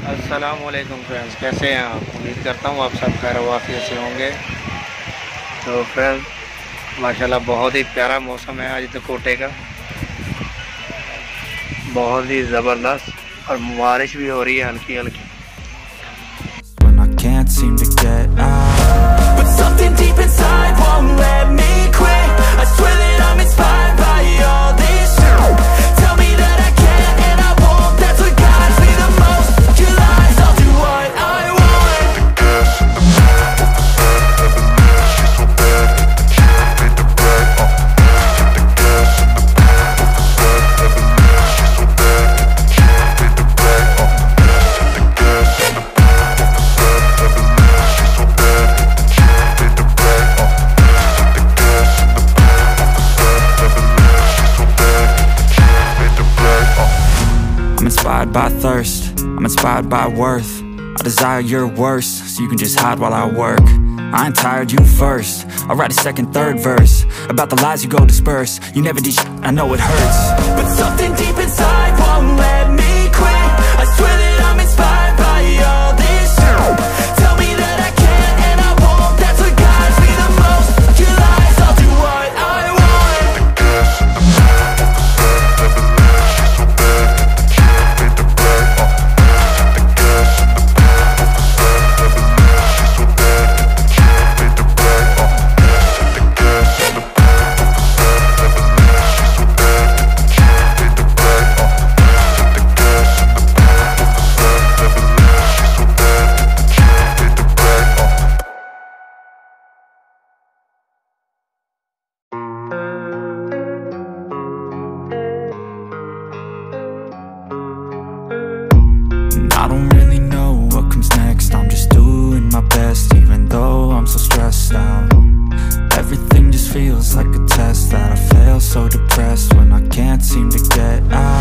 अस्सलामुअलैकुम फ्रेंड्स, कैसे हैं आप? उम्मीद करता हूँ आप सब खैर वाफियत से होंगे। तो फ्रेंड्स माशाल्लाह बहुत ही प्यारा मौसम है आज दोकोटे का, बहुत ही ज़बरदस्त, और बारिश भी हो रही है हल्की हल्की। By thirst, I'm inspired by worth. I desire your worst, so you can just hide while I work. I ain't tired, you first. I'll write a second, third verse about the lies you go disperse. You never did shit, I know it hurts, but something deep inside won't let me quit. I swear that I'm inspired by all this shit. Tell me that I can't and I won't. That's what guides me the most. Your lies, I'll do what I want. I don't really know what comes next. I'm just doing my best, even though I'm so stressed out. Everything just feels like a test that I fail, so depressed when I can't seem to get out.